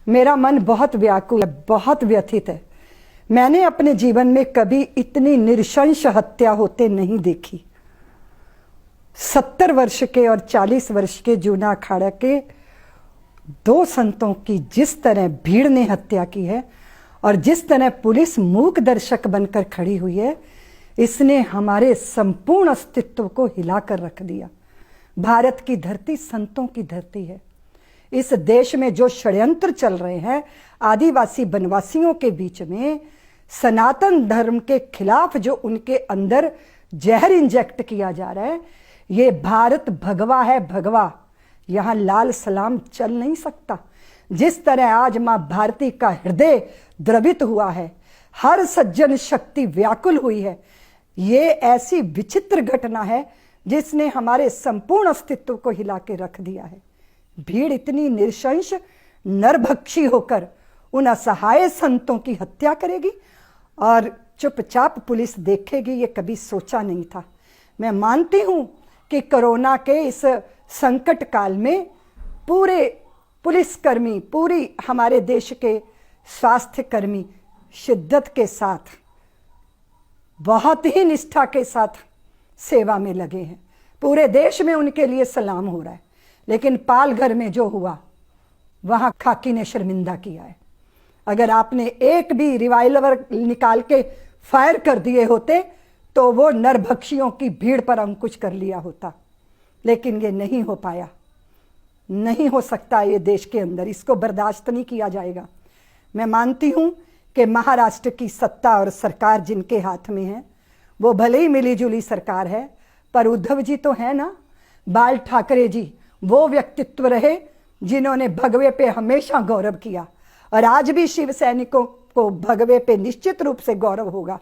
मेरा मन बहुत व्याकुल है, बहुत व्यथित है। मैंने अपने जीवन में कभी इतनी नृशंस हत्या होते नहीं देखी। 70 वर्ष के और 40 वर्ष के जूना अखाड़ा के 2 संतों की जिस तरह भीड़ ने हत्या की है और जिस तरह पुलिस मूक दर्शक बनकर खड़ी हुई है, इसने हमारे संपूर्ण अस्तित्व को हिलाकर रख दिया। भारत की धरती संतों की धरती है। इस देश में जो षड्यंत्र चल रहे हैं आदिवासी वनवासियों के बीच में, सनातन धर्म के खिलाफ जो उनके अंदर जहर इंजेक्ट किया जा रहा है, ये भारत भगवा है, भगवा। यहां लाल सलाम चल नहीं सकता। जिस तरह आज मां भारती का हृदय द्रवित हुआ है, हर सज्जन शक्ति व्याकुल हुई है, ये ऐसी विचित्र घटना है जिसने हमारे संपूर्ण अस्तित्व को हिला के रख दिया है। भीड़ इतनी नृशंस नरभक्षी होकर उन असहाय संतों की हत्या करेगी और चुपचाप पुलिस देखेगी, ये कभी सोचा नहीं था। मैं मानती हूं कि कोरोना के इस संकट काल में पूरे पुलिसकर्मी, पूरी हमारे देश के स्वास्थ्य कर्मी शिद्दत के साथ, बहुत ही निष्ठा के साथ सेवा में लगे हैं। पूरे देश में उनके लिए सलाम हो रहा है। लेकिन पालघर में जो हुआ, वहां खाकी ने शर्मिंदा किया है। अगर आपने एक भी रिवाल्वर निकाल के फायर कर दिए होते तो वो नरभक्षियों की भीड़ पर अंकुश कर लिया होता, लेकिन ये नहीं हो पाया। नहीं हो सकता ये देश के अंदर, इसको बर्दाश्त नहीं किया जाएगा। मैं मानती हूं कि महाराष्ट्र की सत्ता और सरकार जिनके हाथ में है, वो भले ही मिली जुली सरकार है, पर उद्धव जी तो है ना, बाल ठाकरे जी वो व्यक्तित्व रहे जिन्होंने भगवे पे हमेशा गौरव किया, और आज भी शिव सैनिकों को भगवे पे निश्चित रूप से गौरव होगा।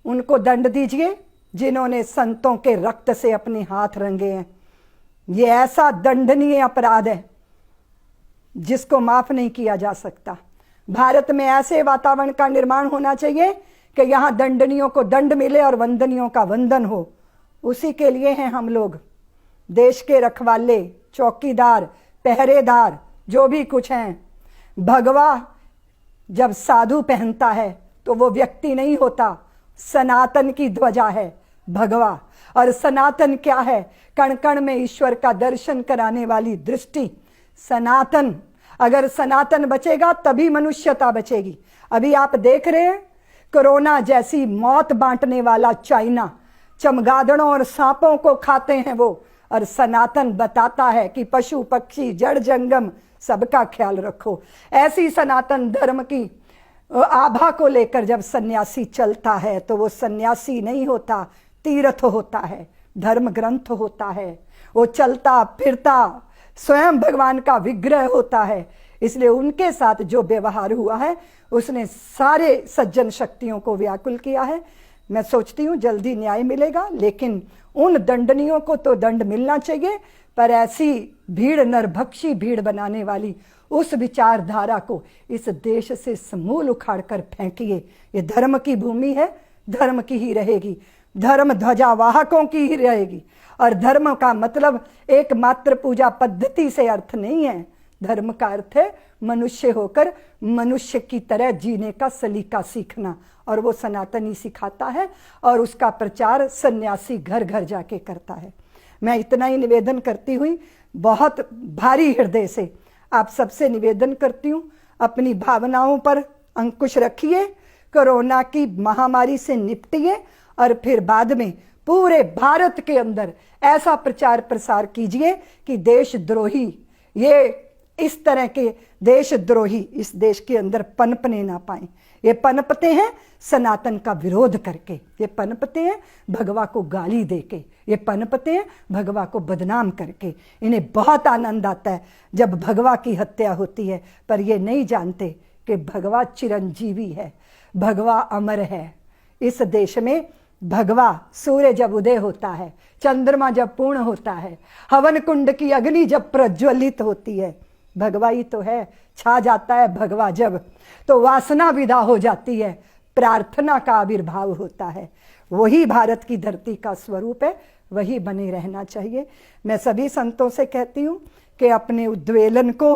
उनको दंड दीजिए जिन्होंने संतों के रक्त से अपने हाथ रंगे हैं। ये ऐसा दंडनीय अपराध है जिसको माफ नहीं किया जा सकता। भारत में ऐसे वातावरण का निर्माण होना चाहिए कि यहां दंडनियों को दंड मिले और वंदनियों का वंदन हो। उसी के लिए हैं हम लोग, देश के रखवाले, चौकीदार, पहरेदार, जो भी कुछ हैं। भगवा जब साधु पहनता है तो वो व्यक्ति नहीं होता, सनातन की ध्वजा है भगवा। और सनातन क्या है? कण कण में ईश्वर का दर्शन कराने वाली दृष्टि, सनातन। अगर सनातन बचेगा तभी मनुष्यता बचेगी। अभी आप देख रहे हैं कोरोना जैसी मौत बांटने वाला चाइना, चमगादड़ों और सांपों को खाते हैं वो, और सनातन बताता है कि पशु पक्षी जड़ जंगम सबका ख्याल रखो। ऐसी सनातन धर्म की आभा को लेकर जब सन्यासी चलता है तो वो सन्यासी नहीं होता, तीर्थ होता है, धर्म ग्रंथ होता है। वो चलता फिरता स्वयं भगवान का विग्रह होता है। इसलिए उनके साथ जो व्यवहार हुआ है उसने सारे सज्जन शक्तियों को व्याकुल किया है। मैं सोचती हूँ जल्दी न्याय मिलेगा, लेकिन उन दंडनियों को तो दंड मिलना चाहिए, पर ऐसी भीड़, नरभक्षी भीड़ बनाने वाली उस विचारधारा को इस देश से समूल उखाड़ कर फेंकिए। ये धर्म की भूमि है, धर्म की ही रहेगी, धर्म ध्वजा वाहकों की ही रहेगी। और धर्म का मतलब एकमात्र पूजा पद्धति से अर्थ नहीं है। धर्म का अर्थ है मनुष्य होकर मनुष्य की तरह जीने का सलीका सीखना, और वो सनातनी सिखाता है और उसका प्रचार सन्यासी घर घर जाके करता है। मैं इतना ही निवेदन करती हुई बहुत भारी हृदय से आप सबसे निवेदन करती हूँ, अपनी भावनाओं पर अंकुश रखिए, कोरोना की महामारी से निपटिए, और फिर बाद में पूरे भारत के अंदर ऐसा प्रचार प्रसार कीजिए कि देशद्रोही, ये इस तरह के देशद्रोही इस देश के अंदर पनपने ना पाए। ये पनपते हैं सनातन का विरोध करके, ये पनपते हैं भगवा को गाली देके, ये पनपते हैं भगवा को बदनाम करके। इन्हें बहुत आनंद आता है जब भगवा की हत्या होती है, पर ये नहीं जानते कि भगवा चिरंजीवी है, भगवा अमर है। इस देश में भगवा सूर्य जब उदय होता है, चंद्रमा जब पूर्ण होता है, हवन कुंड की अग्नि जब प्रज्वलित होती है, भगवा ही तो है। छा जाता है भगवा जब, तो वासना विदा हो जाती है, प्रार्थना का आविर्भाव होता है। वही भारत की धरती का स्वरूप है, वही बने रहना चाहिए। मैं सभी संतों से कहती हूँ कि अपने उद्वेलन को,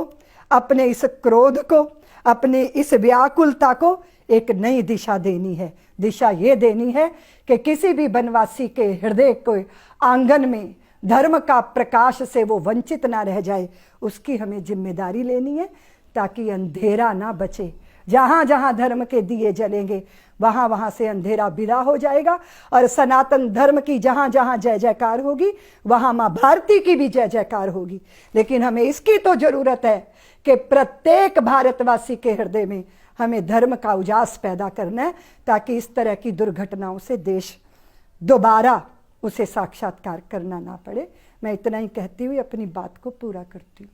अपने इस क्रोध को, अपनी इस व्याकुलता को एक नई दिशा देनी है। दिशा ये देनी है कि किसी भी वनवासी के हृदय को आंगन में धर्म का प्रकाश से वो वंचित ना रह जाए, उसकी हमें जिम्मेदारी लेनी है, ताकि अंधेरा ना बचे। जहां जहां धर्म के दिए जलेंगे वहां वहां से अंधेरा विदा हो जाएगा, और सनातन धर्म की जहां जहां जय जयकार होगी वहां मां भारती की भी जय जयकार होगी। लेकिन हमें इसकी तो जरूरत है कि प्रत्येक भारतवासी के हृदय में हमें धर्म का उजास पैदा करना है, ताकि इस तरह की दुर्घटनाओं से देश दोबारा उसे साक्षात्कार करना ना पड़े। मैं इतना ही कहती हुई अपनी बात को पूरा करती हूँ।